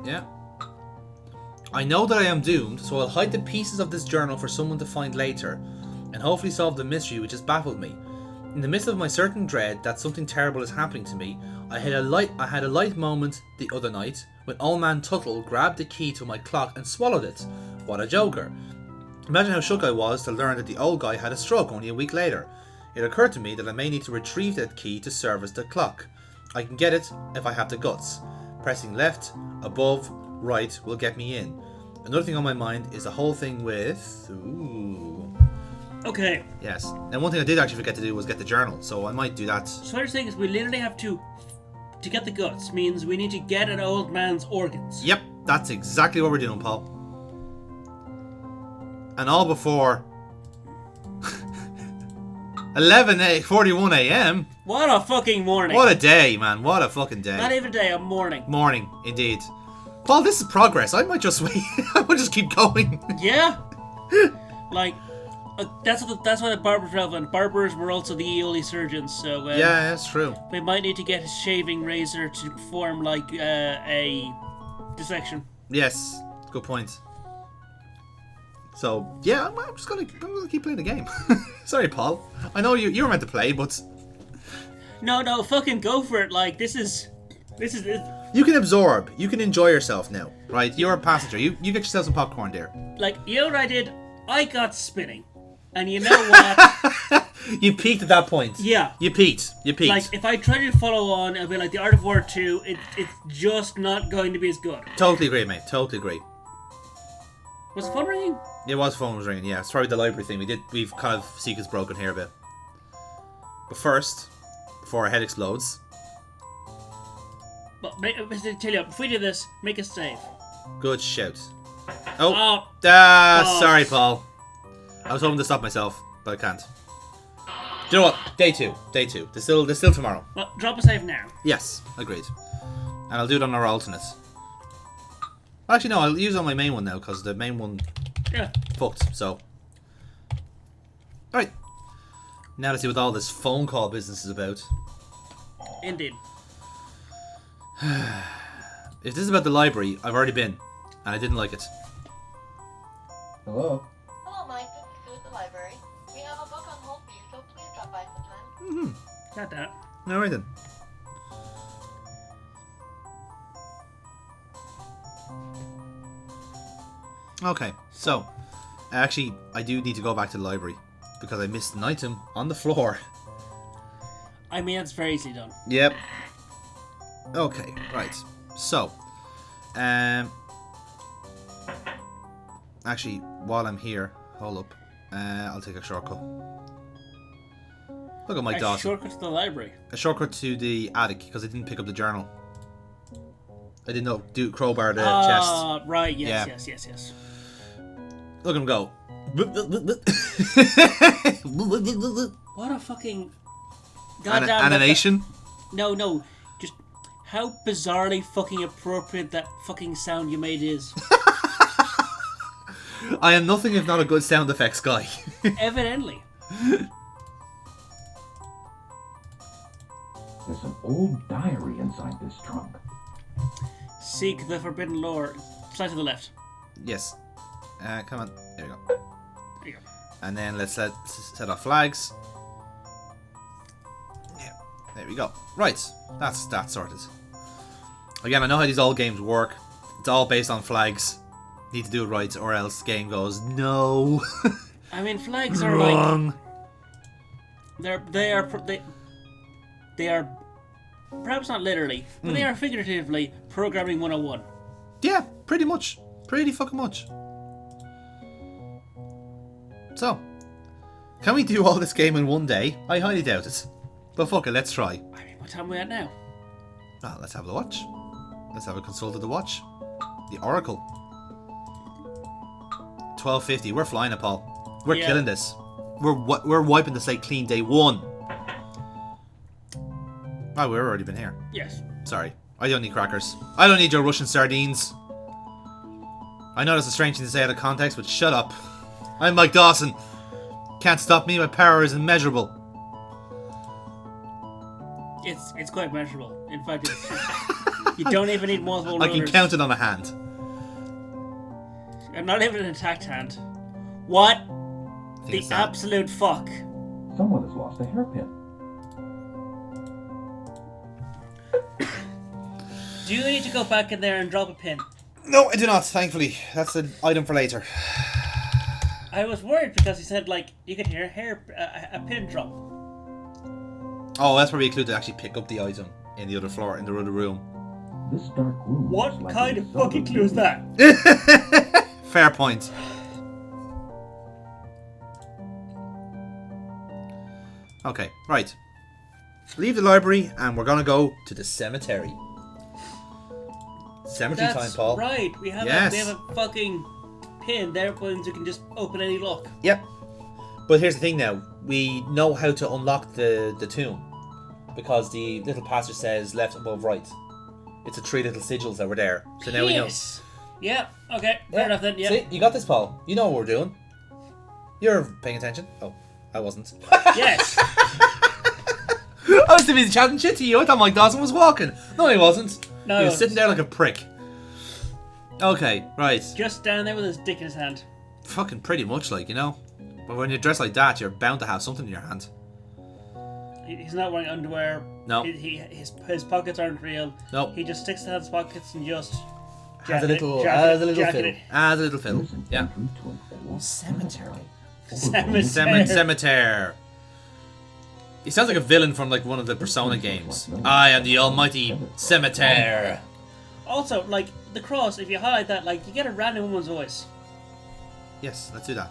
Yeah. I know that I am doomed, so I'll hide the pieces of this journal for someone to find later, and hopefully solve the mystery which has baffled me. In the midst of my certain dread that something terrible is happening to me, I had a light moment the other night when old man Tuttle grabbed the key to my clock and swallowed it. What a joker. Imagine how shook I was to learn that the old guy had a stroke only a week later. It occurred to me that I may need to retrieve that key to service the clock. I can get it if I have the guts. Pressing left, above, right will get me in. Another thing on my mind is the whole thing with... Ooh. Okay. Yes. And one thing I did actually forget to do was get the journal, so I might do that. So what you're saying is we literally have to get the guts, means we need to get an old man's organs. Yep, that's exactly what we're doing, Paul. And all before 11:41 a.m. What a fucking morning. What a day, man. What a fucking day. Not even a day, a morning. Morning, indeed. Paul, this is progress. I might just wait. I might just keep going. Yeah. Like, that's why the barber's relevant. Barbers were also the Eoli surgeons, so... yeah, that's true. We might need to get a shaving razor to perform, like, a dissection. Yes, good point. So, yeah, I'm just gonna keep playing the game. Sorry, Paul. I know you were meant to play, but... No, fucking go for it. Like, this is it. You can absorb. You can enjoy yourself now, right? You're a passenger. You get yourself some popcorn there. Like, you know what I did? I got spinning. And you know what? You peaked at that point. Yeah. You peaked. Like, if I try to follow on, it'll be like the Art of War 2, it's just not going to be as good. Totally agree, mate. Totally agree. Was the phone ringing? It was phone was ringing, yeah. It's probably the library thing. We've kind of secrets broken here a bit. But first, before our head explodes... But, tell you, if we do this, make a save. Good shout. Oh. Sorry, Paul. I was hoping to stop myself, but I can't. Do you know what? Day two. There's still tomorrow. Well, drop a save now. Yes, agreed. And I'll do it on our alternate. Actually, no, I'll use it on my main one now, because the main one fucked, so. Alright. Now let's see what all this phone call business is about. Indeed. If this is about the library, I've already been, and I didn't like it. Hello? Hello, Mike. This is the library. We have a book on hold for you, so please drop by sometime. Got that. Alright then. Okay, so, actually, I do need to go back to the library, because I missed an item on the floor. I mean, that's very easily done. Yep. Okay, right. So, actually, while I'm here, hold up. I'll take a shortcut. Look at Mike Dawson. A shortcut to the library. A shortcut to the attic, because I didn't pick up the journal. I didn't know, do crowbar the chest. Right, yes. Look at him go. What a fucking... Animation? No. Just how bizarrely fucking appropriate that fucking sound you made is. I am nothing if not a good sound effects guy. Evidently. There's an old diary inside this trunk. Seek the forbidden lore. Slide to the left. Yes. Come on. There we go. There you go. And then let's set off flags. Yeah. There we go. Right. That's that sorted. Again, I know how these old games work. It's all based on flags. Need to do it right, or else the game goes no. I mean, flags are wrong. Like they are perhaps not literally, but they are figuratively programming 101. Yeah, pretty much. Pretty fucking much. So, can we do all this game in one day? I highly doubt it. But fuck it, let's try. I mean, what time are we at now? Well, let's have a watch. Let's have a consult of the watch. The Oracle. 12:50. We're flying it, Paul. We're killing this. We're wiping the slate clean day one. Oh, we've already been here. Yes. Sorry. I don't need crackers. I don't need your Russian sardines. I know that's a strange thing to say out of context, but shut up. I'm Mike Dawson. Can't stop me. My power is immeasurable. It's quite measurable. In fact, You don't even need multiple I rulers. can count it on a hand. And not even an attacked hand. What I think the it's that. absolute fuck? Someone has lost a hairpin. Do you need to go back in there and drop a pin? No, I do not, thankfully. That's an item for later. I was worried because he said, like, you could hear a pin drop. Oh, that's probably a clue to actually pick up the item in the other floor, in the other room. This dark room. What looks like kind a of fucking clue is that? Fair point. Okay, right. Leave the library and we're gonna go to the cemetery. Cemetery time, That's Paul. right. We have Yes. a fucking pin there, ones you can just open any lock. Yep. But here's the thing now. We know how to unlock the tomb. Because the little passage says left above right. It's the 3 little sigils that were there. So now we know. Yes. Yeah. Okay. Fair enough then. Yeah. See, you got this, Paul. You know what we're doing. You're paying attention. Oh, I wasn't. Yes. I was too busy chatting shit to you. I thought Mike Dawson was walking. No, he wasn't. No, He was sitting there like a prick. Okay, right. Just standing there with his dick in his hand. Fucking pretty much like, you know. But when you're dressed like that, you're bound to have something in your hand. He's not wearing underwear. No. His pockets aren't real. No. He just sticks it in his pockets and just Has a little fiddle. Has a little fiddle. There's an Yeah. entry to an old Cemetery. Cemetery. Cemetery. He sounds like a villain from like one of the Persona games. I am the almighty Cemetery. Also, like the cross, if you highlight that, like you get a random woman's voice. Yes, let's do that.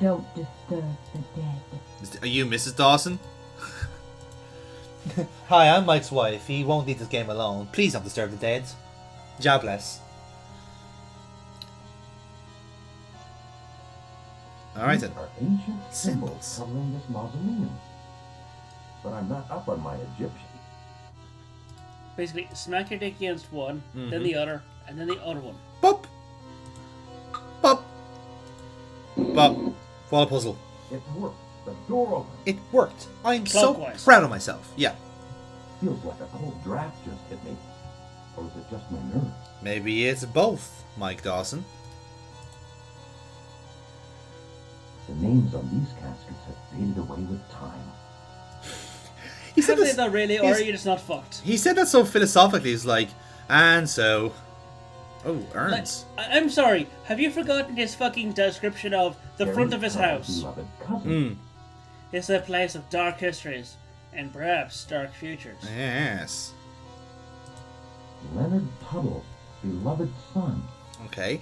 Don't disturb the dead. Are you Mrs. Dawson? Hi, I'm Mike's wife. He won't leave this game alone. Please don't disturb the dead. Jobless. Alright then. These are ancient Symbols. symbols covering this mausoleum. But I'm not up on my Egyptian. Basically, smack your dick against one, then the other, and then the other one. Bop! Bop! Bop. What a puzzle. It worked. The door opened. It worked. I'm Clockwise. so proud of myself. Yeah. Feels like a cold draft just hit me. Or is it just my nerves? Maybe it's both, Mike Dawson. The names on these caskets have faded away with time. He said Have they this, not really, or he's- are you just not fucked? he said that so philosophically. He's like, and so... Oh, Like, Urns. I'm sorry, have you forgotten his fucking description of the front of his Very house? Beloved cousin. Mm. It's a place of dark histories, and perhaps dark futures. Yes. Leonard Tuttle's beloved son. Okay.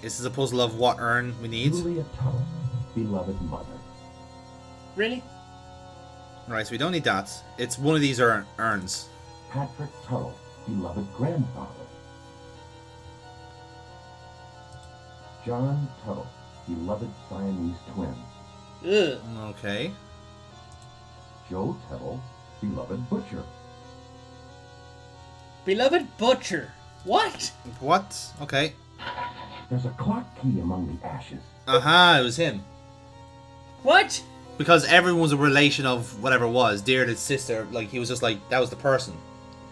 This is a puzzle of what urn we need. Julia Tuttle, beloved mother. Really? Right, so we don't need that. It's one of these urns. Patrick Tuttle, beloved grandfather. John Tuttle, beloved Siamese twin. Ugh. Okay. Joe Tuttle, beloved butcher. Beloved butcher. What? What? Okay. There's a clock key among the ashes. Aha, it was him. What? Because everyone was a relation of whatever it was. Deirdre's sister, like, he was just like, that was the person.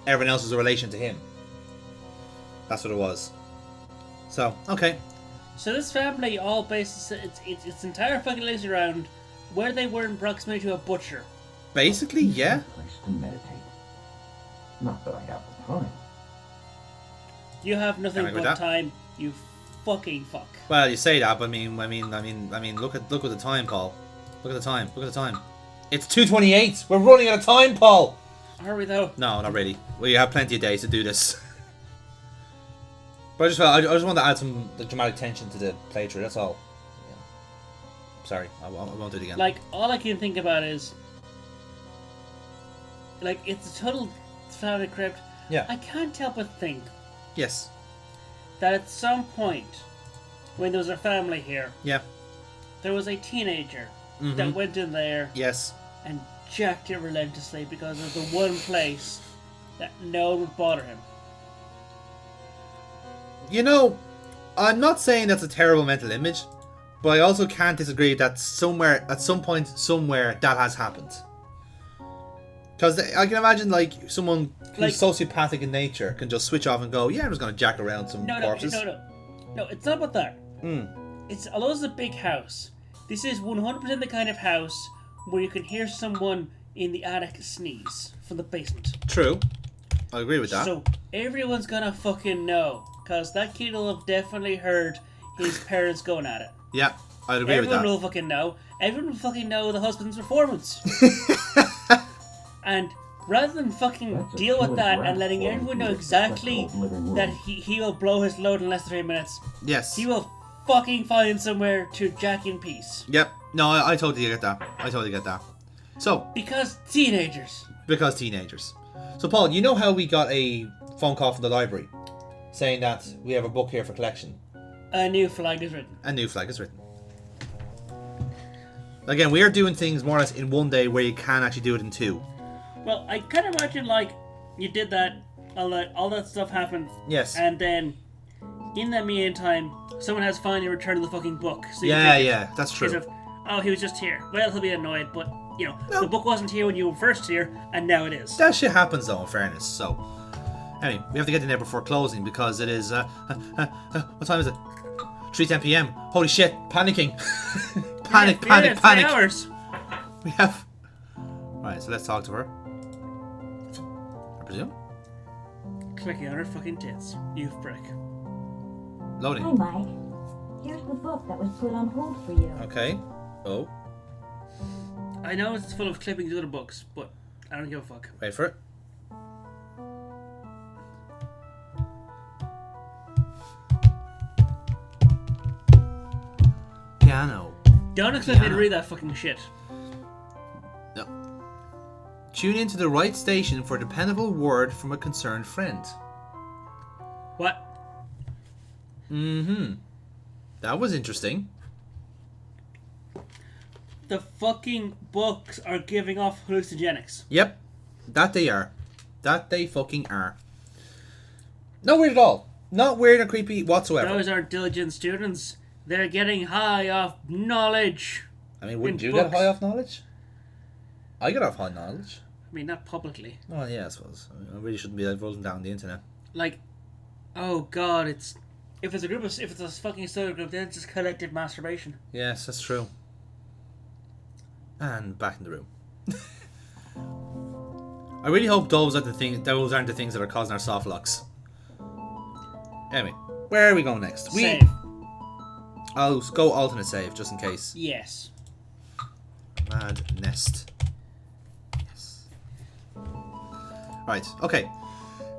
Everyone else was a relation to him. That's what it was. So, okay. So this family all bases its entire fucking lives around where they were in proximity to a butcher. Basically, yeah. A place to meditate. Not that I have the time. You have nothing Can I go but with that? time, you fucking fuck. Well, you say that, but I mean, look at the time, Paul. Look at the time. Look at the time. It's 2:28. We're running out of time, Paul. Are we though? No, not really. We have plenty of days to do this. But I just want to add some dramatic tension to the playthrough. That's all. Yeah. Sorry, I won't do it again. Like, all I can think about is, like, it's a total family crypt. Yeah. I can't help but think Yes. that at some point, when there was a family here, Yeah. there was a teenager Mhm. that went in there Yes. and jacked it relentlessly because it was the one place that no one would bother him. You know, I'm not saying that's a terrible mental image, but I also can't disagree that somewhere, at some point, somewhere, that has happened. Because I can imagine, like, someone who's Like- sociopathic in nature can just switch off and go, yeah, I'm just going to jack around some corpses. No, it's not about that. It's, although it's a big house, this is 100% the kind of house where you can hear someone in the attic sneeze from the basement. True. I agree with that. So everyone's gonna fucking know, because that kid will have definitely heard his parents going at it. Yeah, I'd agree with Everyone that. will fucking know. Everyone will fucking know the husband's performance. And rather than fucking That's a deal with killer that draft and letting for everyone know the exactly successful living room. that he will blow his load in less than 3 minutes, Yes. he will fucking find somewhere to jack in peace. Yep. No, I totally get that. I totally get that. So, Because teenagers. because teenagers. So, Paul, you know how we got a phone call from the library saying that we have a book here for collection? A new flag is written. A new flag is written. Again, we are doing things more or less in one day where you can actually do it in two. Well, I kind of imagine, like, you did that, all that stuff happened, Yes. and then, in that meantime, someone has finally returned the fucking book. So you Yeah, think yeah, that's case true. of, oh, he was just here. Well, he'll be annoyed, but, you know, No. the book wasn't here when you were first here, and now it is. That shit happens though, in fairness. So, anyway, we have to get in there before closing because it is, what time is it? 3:10 p.m. Holy shit, panicking. Panic, Yeah, panic, it's panic. 3 hours. We have... Right, so let's talk to her. I presume? Clicking on her fucking tits. You prick. Hi, Loading. Mike. Here's the book that was put on hold for you. Okay. Oh, I know it's full of clippings of other books, but I don't give a fuck. wait for it. Piano. Don't expect me to Yeah. read that fucking shit. No. Tune into the right station for a dependable word from a concerned friend. What? Mm-hmm. That was interesting. The fucking books are giving off hallucinogenics. Yep. That they are. That they fucking are. Not weird at all. Not weird or creepy whatsoever. Those aren't diligent students. They're getting high off knowledge. I mean, wouldn't in you get books. high off knowledge? I get off high knowledge. I mean, not publicly. Oh, yeah, I suppose. I really shouldn't be like rolling down the internet. Like, oh god, it's if it's a fucking study group, then it's just collective masturbation. Yes, that's true. And back in the room. I really hope those aren't the things that are causing our soft locks. Anyway, where are we going next? Save. I'll go alternate save just in case. Yes. Mad nest. Yes. Right. Okay.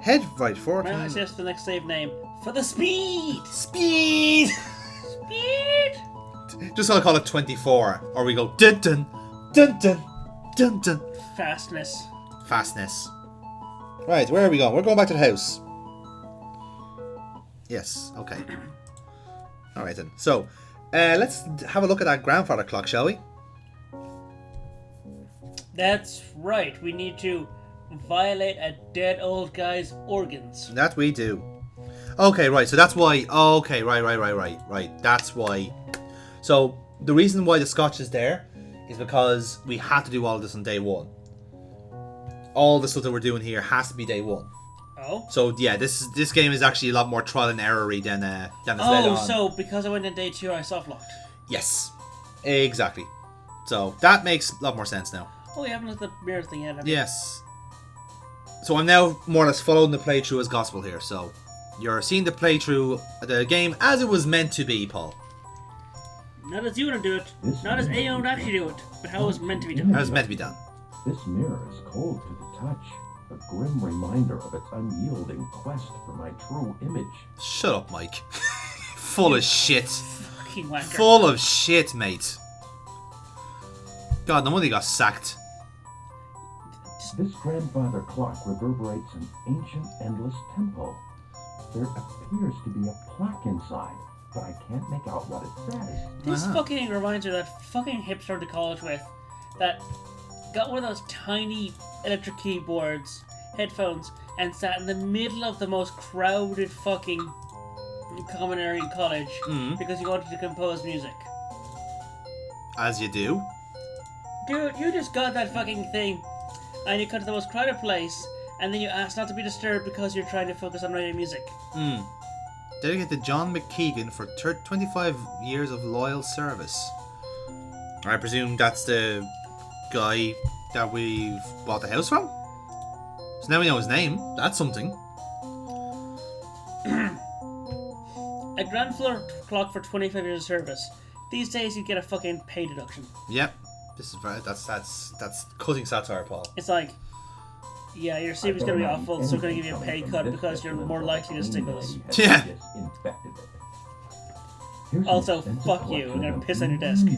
Head right forward. Now it's just the next save name for the speed. Speed. Speed. Just gonna call it 24, or we go dun dun dun dun dun dun. Fastness. Fastness. Right. Where are we going? We're going back to the house. Yes. Okay. All right then. So, let's have a look at that grandfather clock, shall we? That's right. We need to violate a dead old guy's organs. That we do. Okay, right. So that's why. Okay, right. That's why. So the reason why the scotch is there is because we have to do all this on day one. All the stuff that we're doing here has to be day one. Oh. So yeah, this game is actually a lot more trial and error-y than it's later Oh, on. so because I went on day 2, I soft locked. Yes, exactly. So that makes a lot more sense now. Oh, you haven't looked at the mirror thing yet, have you? Yes. So I'm now more or less following the playthrough as gospel here. So you're seeing the playthrough, the game as it was meant to be, Paul. Not as you want to do it, This not as mirror- Aeon would actually do it, but how it was meant to be done. As it was meant to be done. This mirror is cold to the touch, a grim reminder of its unyielding quest for my true image. Shut up, Mike. Full of shit. Fucking wanker. Full of shit, mate. God, no wonder he got sacked. This grandfather clock reverberates an ancient, endless tempo. There appears to be a plaque inside, but I can't make out what it says. This Uh-huh. fucking reminds me of that fucking hipster to college with that got one of those tiny electric keyboards, headphones, and sat in the middle of the most crowded fucking common area in college Mhm. because he wanted to compose music. As you do. Dude, you just got that fucking thing and you come to the most crowded place, and then you ask not to be disturbed because you're trying to focus on writing music. Dedicated to John McKeegan for 25 years of loyal service. I presume that's the guy that we've bought the house from? So now we know his name. That's something. A grand floor clock for 25 years of service. These days you get a fucking pay deduction. Yep. This is very, that's cutting satire, Paul. It's like, yeah, your CV's gonna be awful, so we're gonna give you a pay cut because you're more likely to stick with us. Yeah. Also, fuck you. I'm gonna piss on your desk. Do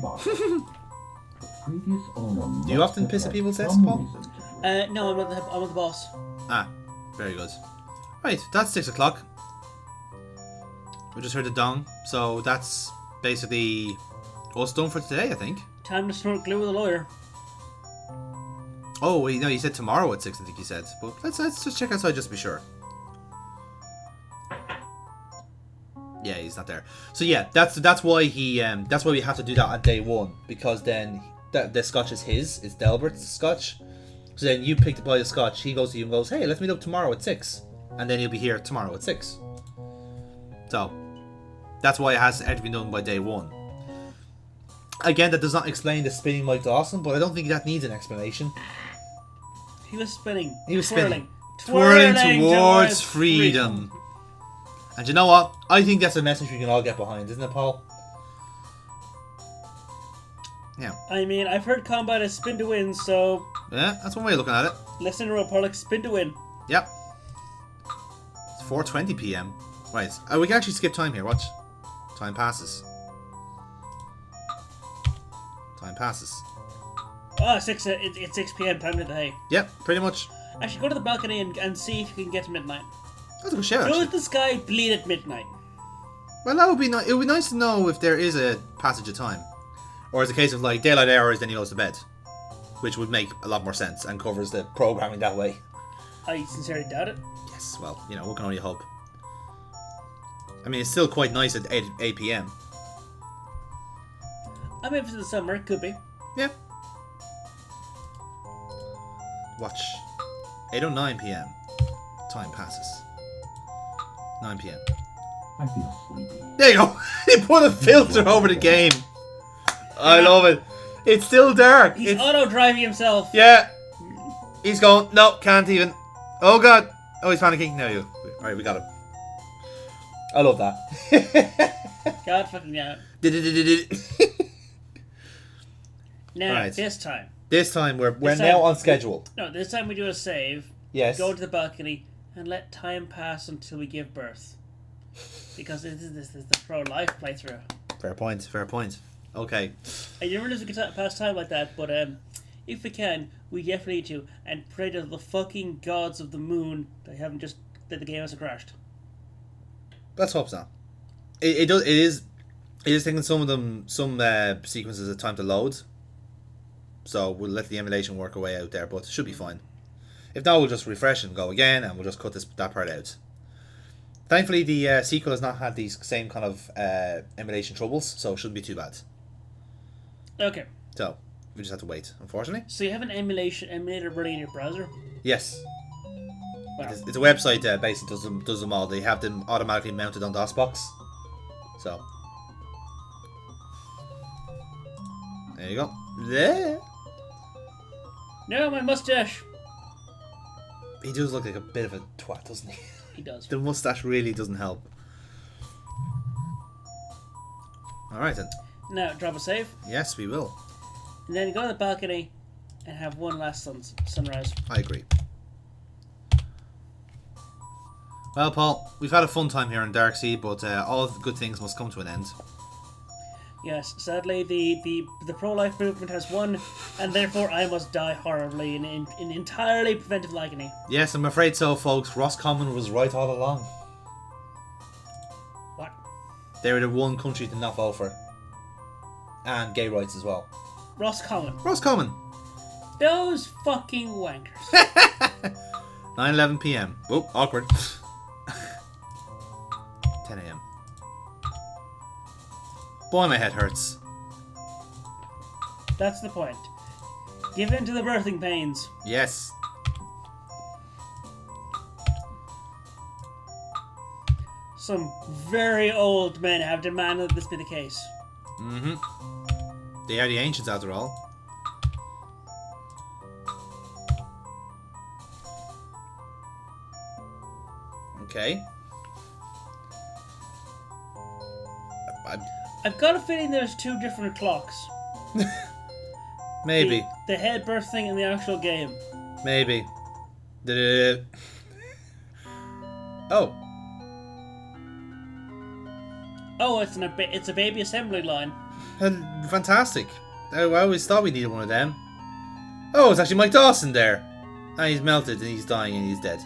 you often piss at people's desks, Paul? No, I'm not the boss. Ah, very good. Right, that's 6 o'clock. We just heard the dong, so that's basically us done for today, I think. Time to snort glue with a lawyer. Oh, no, you said tomorrow at 6, I think you said. But let's just check outside just to be sure. Yeah, he's not there. So yeah, that's why he that's why we have to do that on day 1, because then the scotch is his, it's Delbert's scotch. So then you pick the boy of scotch, he goes to you and goes, hey, let's meet up tomorrow at 6. And then he'll be here tomorrow at 6. So that's why it has to be done by day 1. Again, that does not explain the spinning Mike Dawson, but I don't think that needs an explanation. He was spinning. He was twirling. Twirling towards freedom. And you know what? I think that's a message we can all get behind, isn't it, Paul? Yeah. I mean, I've heard combat is spin to win, so... Yeah, that's one way of looking at it. Listen to Republic, spin to win. Yep. It's 4:20 p.m. Right. We can actually skip time here, watch. Time passes. Time passes. Oh, it's 6 p.m. time of the day. Yep, pretty much. Actually, go to the balcony and see if you can get to midnight. That's a good shout, Does actually. the sky bleed at midnight? Well, that would be nice. It would be nice to know if there is a passage of time. Or it's a case of like daylight hours, then he goes to bed. Which would make a lot more sense and covers the programming that way. I sincerely doubt it. Yes, well, you know, we can only hope. I mean, it's still quite nice at 8 p.m. I mean, if it's in the summer, it could be. Yeah. Watch. 8:09 p.m. Time passes. 9 p.m. I feel sleepy. There you go. He put a filter over the game. I love it. It's still dark. He's auto-driving himself. Yeah. He's going, no, can't even. Oh, God. Oh, he's panicking. No, you. Alright, we got him. I love that. God fucking yeah. Now, Right. this time. This time, we're This now time- on schedule. No, this time we do a save, Yes. go to the balcony, and let time pass until we give birth. Because this is the pro-life playthrough. Fair point, fair point. Okay. I never lose a good pass time like that, but if we can, we definitely need to, and pray to the fucking gods of the moon that the game hasn't crashed. Let's hope so. It is taking some sequences of time to load. So we'll let the emulation work our way out there, but it should be fine. If not, we'll just refresh and go again, and we'll just cut that part out. Thankfully, the sequel has not had these same kind of emulation troubles, so it shouldn't be too bad. Okay. So we just have to wait, unfortunately. So you have an emulator running in your browser? Yes. Wow. It's a website that basically does them all. They have them automatically mounted on DOSBox. So there you go. There. No, my mustache! He does look like a bit of a twat, doesn't he? He does. The mustache really doesn't help. Alright then. Now, drop a save, Yes, we will. and then go to the balcony and have one last sunrise. I agree. Well, Paul, we've had a fun time here in Darkseed, but all good things must come to an end. Yes, sadly, the pro-life movement has won, and therefore I must die horribly in entirely preventive agony. Yes, I'm afraid so, folks. Roscommon was right all along. What? They were the one country to not vote for. And gay rights as well. Roscommon. Roscommon. Those fucking wankers. 9:11 p.m. Oh, awkward. 10 a.m. Boy, my head hurts. That's the point. Give in to the birthing pains. Yes. Some very old men have demanded that this be the case. Mm-hmm. They are the ancients, after all. Okay. I've got a feeling there's two different clocks. Maybe. The head birthing and the actual game. Maybe. Oh. Oh, it's a baby assembly line. Fantastic. I always thought we needed one of them. Oh, it's actually Mike Dawson there. And he's melted and he's dying and he's dead.